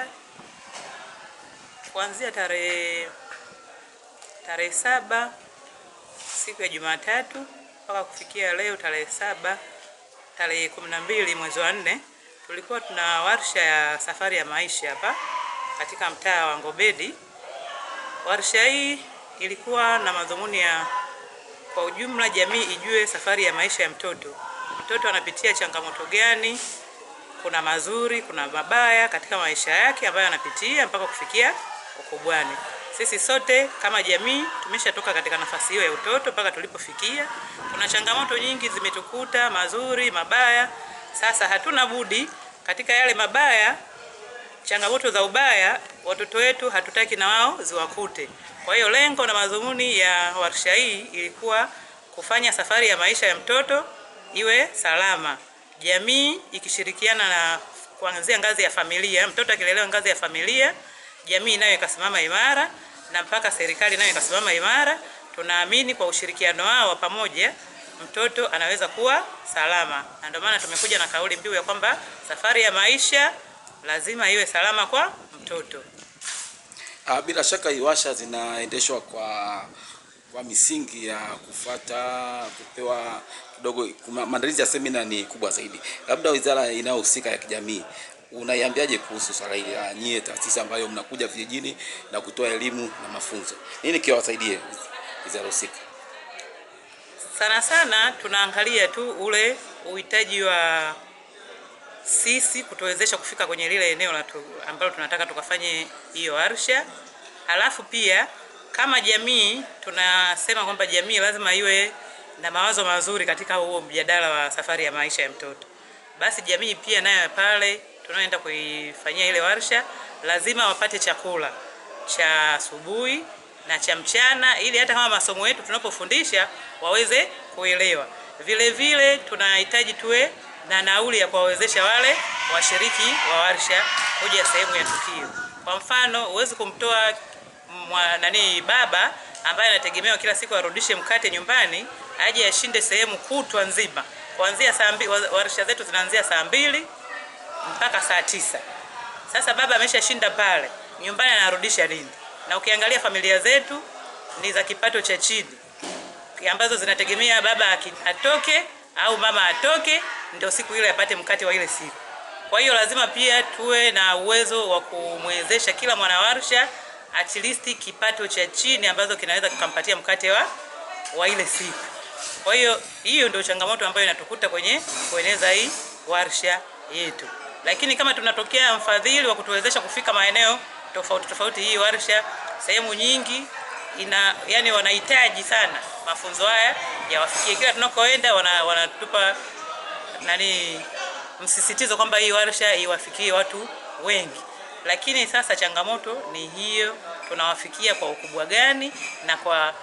warsha kuanzia tarehe 7 siku ya Jumatatu mpaka kufikia leo tarehe 12 mwezi wa 4. Tulikuwa tuna warsha ya safari ya maisha hapa katika mtaa wa Ngobedi. Warsha hii ilikuwa na madhumuni ya kwa ujumla jamii ijue safari ya maisha ya mtoto. Mtoto anapitia changamoto gani? Kuna mazuri, kuna mabaya katika maisha yake ambayo anapitia mpaka kufikia ukubwani. Sisi sote kama jamii tumeshatoka katika nafasi hiyo ya utoto mpaka tulipofikia. Kuna changamoto nyingi zimetukuta, mazuri, mabaya. Sasa hatuna budi katika yale mabaya, changamoto za ubaya, watoto wetu hatutaki na wao ziwakute. Kwa hiyo lengo na madhumuni ya warsha hii ilikuwa kufanya safari ya maisha ya mtoto iwe salama. Jamii ikishirikiana na kuanzia ngazi ya familia, mtoto akilelewa ngazi ya familia, jamii nayo ikasimama imara na mpaka serikali nayo ikasimama imara. Tunaamini kwa ushirikiano wao pamoja mtoto anaweza kuwa salama. Na ndio maana tumekuja na kauli mbiu ya kwamba safari ya maisha lazima iwe salama kwa mtoto. Bila shaka warsha zinaendeshwa kwa misingi ya kufuata kupewa kidogo. Maandalizi ya semina ni kubwa zaidi. Labda wizara inayohusika ya kijamii unaiambiaje kuhusu swala hili? Nyie taasisi ambayo mnakuja vijijini na kutoa elimu na mafunzo, nini kiwasaidie wizara husika? Sana tunaangalia tu ule uhitaji wa sisi kutuwezesha kufika kwenye lile eneo ambalo tunataka tukafanye hiyo warsha. Halafu pia kama jamii tunasema kwamba jamii lazima iwe na mawazo mazuri katika huo mjadala wa safari ya maisha ya mtoto. Basi jamii pia nayo pale tunaenda kuifanyia ile warsha lazima wapate chakula cha asubuhi na cha mchana, ili hata kama masomo yetu tunapofundisha waweze kuelewa. Vile vile tunahitaji tuwe na nauli ya kuwawezesha wale washiriki wa warsha kuja sehemu ya tukio. Kwa mfano, huwezi kumtoa baba ambaye anategemewa kila siku arudishe mkate nyumbani aje ashinde sehemu kutwa nzima. Kuanzia saa 2, warsha zetu zinaanzia saa 2 mpaka saa 9. Sasa baba ameshashinda pale, nyumbani anarudisha nini? Na ukiangalia familia zetu ni za kipato cha chini ambazo zinategemea baba atoke au mama atoke ndio siku ile apate mkate wa ile siku. Kwa hiyo lazima pia tuwe na uwezo wa kumwezesha kila mwanawarsha at least kipato cha chini ambazo kinaweza kumpatia mkate wa ile siku. Kwa hiyo hiyo ndio changamoto ambayo inatukuta kwenye kueneza hii warsha yetu. Lakini kama tunatokea mfadhili wa kutuwezesha kufika maeneo tofauti, hii warsha sehemu nyingi yani wanahitaji sana mafunzo haya yawafikie. Kila tunakoenda wanatupa msisitizo kwamba hii warsha iwafikie watu wengi. Lakini sasa changamoto ni hiyo, tunawafikia kwa ukubwa gani na kwa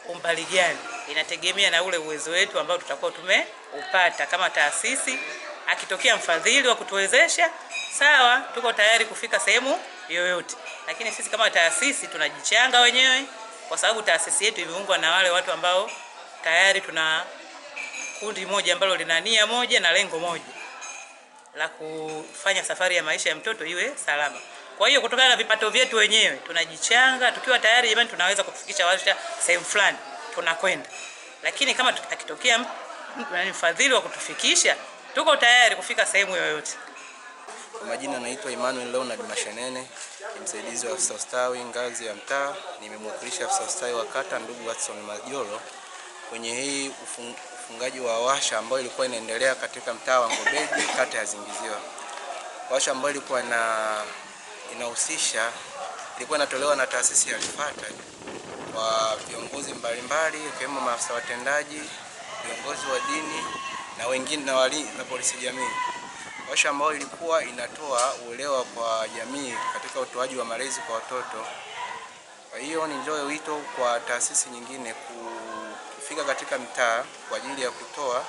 umbali gani? Inategemea na ule uwezo wetu ambao tutakuwa tumeupata kama taasisi. Akitokea mfadhili wa kutuwezesha, sawa, tuko tayari kufika sehemu yoyote. Lakini sisi kama taasisi tunajichanga wenyewe kwa sababu taasisi yetu imeungwa na wale watu ambao tayari tuna kundi moja ambalo lina nia moja na lengo moja la kufanya safari ya maisha ya mtoto iwe salama. Kwa hiyo kutokana na vipato vyetu wenyewe tunajichanga, tukiwa tayari jamani tunaweza kufikisha warsha sehemu fulani, tunakwenda. Lakini kama akitokea mfadhili wa kutufikisha, tuko tayari kufika sehemu yoyote. Kwa majina naitwa Emmanuel Leonard Mashenene, ni msaidizi wa afisa ustawi ngazi ya mtaa. Nimemwakilisha afisa ustawi wa kata ndugu Watson Majolo kwenye hii ufungaji wa warsha ambayo ilikuwa inaendelea katika mtaa wa Ngobedi, kata ya Zingiziwa. Warsha ambayo ilikuwa inahusisha ilikuwa inatolewa na taasisi ya Rifata kwa viongozi mbalimbali ikiwemo maafisa watendaji, viongozi wa dini na wengine na polisi jamii. Warsha ambayo ilikuwa inatoa uelewa kwa jamii katika utoaji wa malezi kwa watoto. Kwa hiyo nitoe wito kwa taasisi nyingine kufika katika mtaa kwa ajili ya kutoa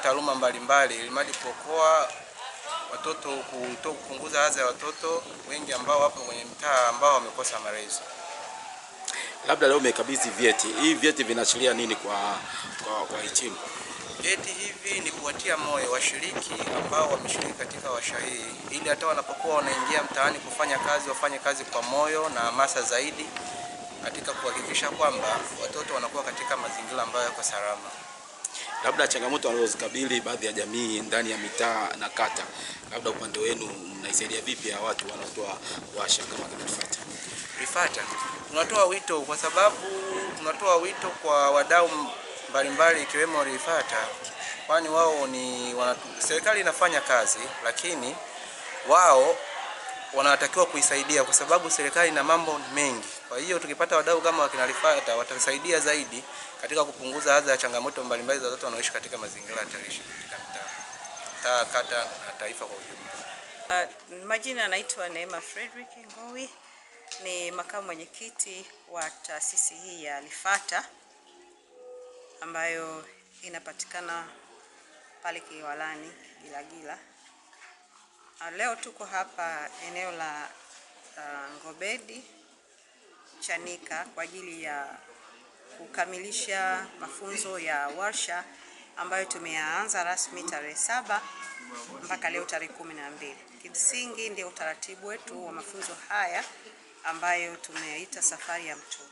taaluma mbalimbali ili mradi kuokoa watoto, kupunguza adha ya watoto wengi ambao wapo kwenye mtaa ambao wamekosa malezi. Labda leo umekabidhi vyeti. Hii vyeti vinaashiria nini kwa wahitimu? Vyeti hivi ni kuwatia moyo washiriki ambao wameshiriki katika washa hii, ili hata wanapokuwa wanaingia mtaani kufanya kazi, wafanye kazi kwa moyo na hamasa zaidi katika kuhakikisha kwamba watoto wanakuwa katika mazingira ambayo yako salama. Labda changamoto wanazozikabili baadhi ya jamii ndani ya mitaa na kata, labda upande wenu mnaisaidia vipi ya watu wanaotoa washa kama Rifata? Rifata tunatoa wito, kwa sababu tunatoa wito kwa wadau mbalimbali ikiwemo Rifata, kwani wao ni serikali inafanya kazi, lakini wao wanatakiwa kuisaidia kwa sababu serikali ina mambo mengi. Kwa hiyo tukipata wadau kama wakina Rifata watasaidia zaidi katika kupunguza adha ya changamoto mbalimbali za watoto wanaoishi katika mazingira hatarishi katika mtaa, kata na taifa kwa ujumla. Majina anaitwa Neema Frederick Ngowi, ni makamu mwenyekiti wa taasisi hii ya Rifata ambayo inapatikana pale Kiwalani Gilagila. Leo tuko hapa eneo la Ngobedi Chanika kwa ajili ya kukamilisha mafunzo ya warsha ambayo tumeanza rasmi tarehe 7 mpaka leo tarehe 12. Kimsingi ndio utaratibu wetu wa mafunzo haya ambayo tumeita safari ya mtoto.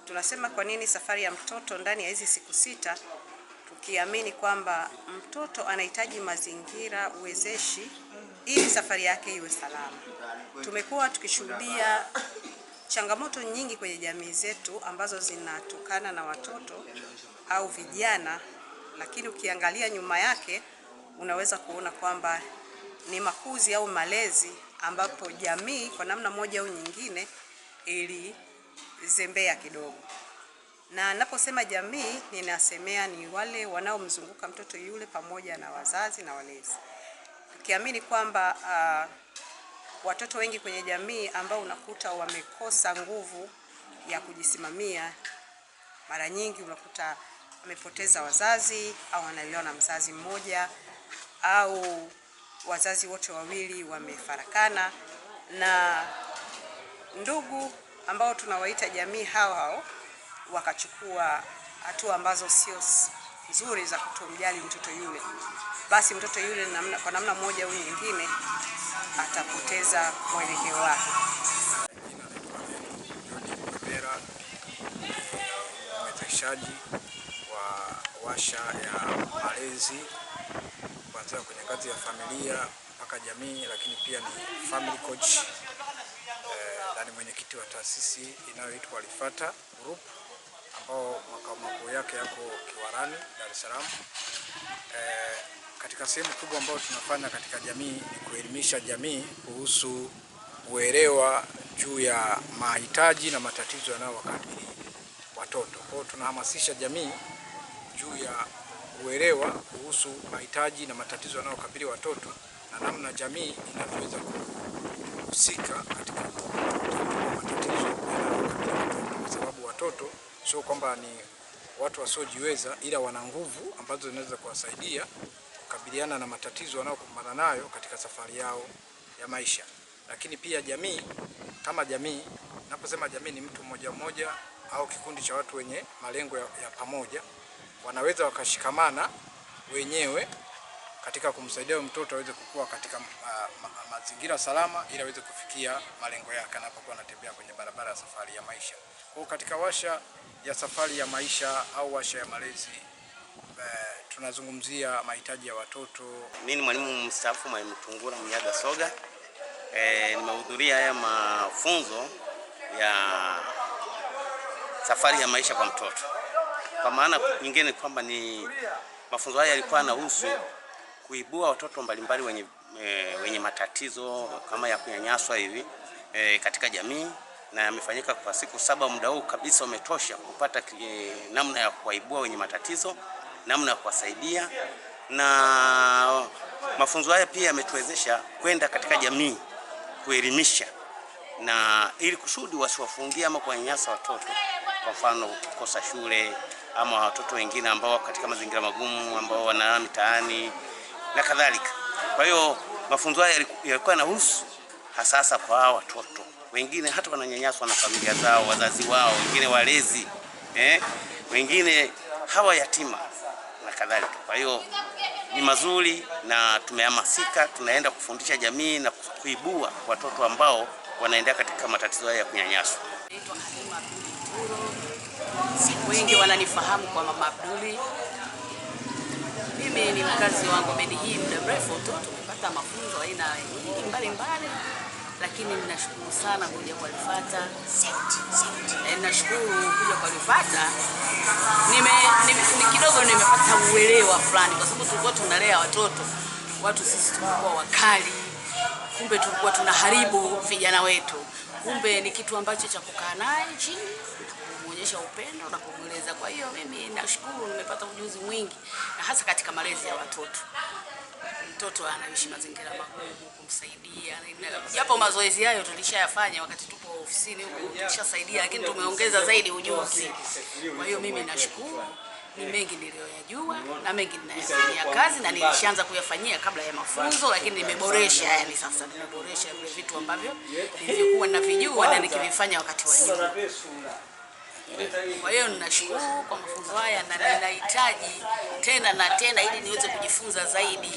Tunasema kwa nini safari ya mtoto ndani ya hizi siku 6, tukiamini kwamba mtoto anahitaji mazingira uwezeshi ili safari yake iwe salama. Tumekuwa tukishuhudia changamoto nyingi kwenye jamii zetu ambazo zinatokana na watoto au vijana, lakini ukiangalia nyuma yake unaweza kuona kwamba ni makuzi au malezi ambapo jamii kwa namna moja au nyingine ilizembea kidogo. Na ninaposema jamii ninasemea ni wale wanaomzunguka mtoto yule pamoja na wazazi na walezi. Tukiamini kwamba watoto wengi kwenye jamii ambao unakuta wamekosa nguvu ya kujisimamia, mara nyingi unakuta wamepoteza wazazi au wanalelewa na mzazi mmoja au wazazi wote wawili wamefarakana, na ndugu ambao tunawaita jamii hao wakachukua hatua ambazo sio nzuri za kutomjali mtoto yule, basi mtoto yule kwa namna moja au nyingine atapoteza mwelekeo wake. Mwezeshaji wa warsha ya malezi kuanzia kwenye ngazi ya familia mpaka jamii, lakini pia ni family coach na ni mwenyekiti wa taasisi inayoitwa Rifata Group ambao makao makuu yake yako Kiwalani, Dar es Salaam. Katika sehemu kubwa ambayo tunafanya katika jamii ni kuelimisha jamii kuhusu uelewa juu ya mahitaji na matatizo yanayowakabili watoto. Kwa hiyo tunahamasisha jamii juu ya uelewa kuhusu mahitaji na matatizo yanayowakabili watoto na namna jamii inavyoweza kuhusika katika matatizo yanayowakabili watoto, kwa sababu watoto sio kwamba ni watu wasiojiweza, ila wana nguvu ambazo zinaweza kuwasaidia kukabiliana na matatizo wanayokumbana nayo katika safari yao ya maisha. Lakini pia jamii kama jamii, naposema jamii ni mtu mmoja mmoja au kikundi cha watu wenye malengo ya pamoja, wanaweza wakashikamana wenyewe katika kumsaidia mtoto aweze kukua katika mazingira salama ili aweze kufikia malengo yake anapokuwa anatembea kwenye barabara ya safari ya maisha. Kwa katika warsha ya safari ya maisha au warsha ya malezi tunazungumzia mahitaji ya watoto. Mimi ni mwalimu mstaafu Mwalimu Tungura Mnyaga Soga. Nimehudhuria haya mafunzo ya safari ya maisha kwa mtoto. Kwa maana nyingine kwamba ni mafunzo haya yalikuwa yanahusu kuibua watoto mbalimbali wenye matatizo kama ya kunyanyaswa hivi katika jamii, na yamefanyika kwa siku 7. Muda huu kabisa umetosha kupata namna ya kuwaibua wenye matatizo, namna ya kuwasaidia, na mafunzo haya pia yametuwezesha kwenda katika jamii kuelimisha na ili kusudi wasiwafungie ama kuwanyanyasa watoto, kwa mfano kukosa shule ama watoto wengine ambao katika mazingira magumu ambao wanalala mitaani na kadhalika. Kwa hiyo mafunzo haya yalikuwa yanahusu hasa kwa hao watoto. Wengine hata wananyanyaswa na familia zao, wazazi wao, wengine walezi, wengine hawa yatima. kadhalika. Kwa hiyo ni mazuri na tumehamasika, tunaenda kufundisha jamii na kuibua watoto ambao wanaendea katika matatizo haya ya kunyanyaswa. Naitwa Halima Abduli Turo. Wengi wananifahamu kwa Mama Abduli. Mimi ni mkazi wa Ngobedi hii muda mrefu tu, tumepata mafunzo aina nyingi mbalimbali, lakini ninashukuru sana kuja kwa Alfata. Ninashukuru kuja kwa Alfata. Kidogo nimepata uelewa fulani, kwa sababu tulikuwa tunalea watu sisi tulikuwa wakali, kumbe tulikuwa tunaharibu vijana wetu. Kumbe ni kitu ambacho cha kukaa naye chini kuonyesha upendo na kumweleza. Kwa hiyo mimi nashukuru nimepata ujuzi mwingi, na hasa katika malezi ya watoto. Mtoto anaishi mazingira magumu, kumsaidia. Japo mazoezi hayo tulishayafanya wakati tupo ofisini huko, tulishasaidia, lakini tumeongeza zaidi ujuzi. Kwa hiyo mimi nashukuru, ni mengi niliyoyajua na mengi ninayafanyia kazi, na nilishaanza kuyafanyia kabla ya mafunzo, lakini nimeboresha. Yani sasa nimeboresha vile vitu ambavyo nilikuwa ninavijua na nikivifanya wakati wa nyuma. Kwa hiyo ninashukuru kwa mafunzo haya, na ninahitaji tena na tena ili niweze kujifunza zaidi.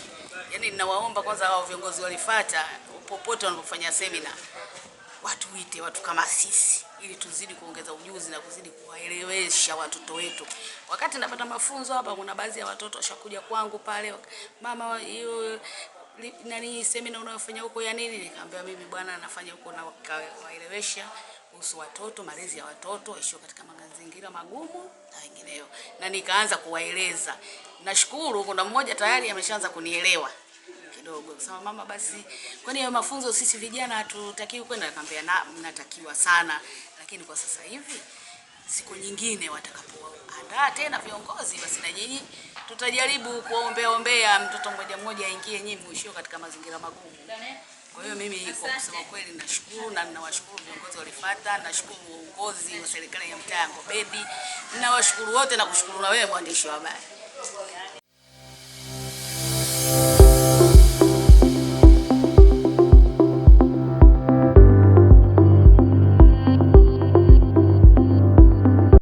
Yani ninawaomba kwanza hao viongozi walifuata popote wanapofanya semina, watuite watu kama sisi ili tuzidi kuongeza ujuzi na kuzidi kuwaelewesha watoto wetu. Wakati napata mafunzo hapa, kuna baadhi ya watoto washakuja kwangu pale, mama, hiyo nani semina unayofanya huko ya nini? Nikamwambia mimi bwana nafanya huko na waelewesha kuhusu watoto, malezi ya watoto waishio katika mazingira magumu na wengineo. Na nikaanza kuwaeleza. Nashukuru kuna mmoja tayari ameshaanza kunielewa kidogo. Sema mama, basi kwani hayo mafunzo sisi vijana hatutakiwi kwenda? Nikamwambia mnatakiwa sana, lakini kwa sasa hivi siku nyingine watakapoandaa tena viongozi, basi na nyinyi tutajaribu kuombea mtoto mmoja mmoja aingie nyinyi mwishio katika mazingira magumu. Kwa hiyo mimi kwa kusema kweli nashukuru, na ninawashukuru viongozi walifuata, nashukuru uongozi wa serikali ya mtaa ya Ngobedi, ninawashukuru wote na kushukuru na wewe mwandishi wa habari.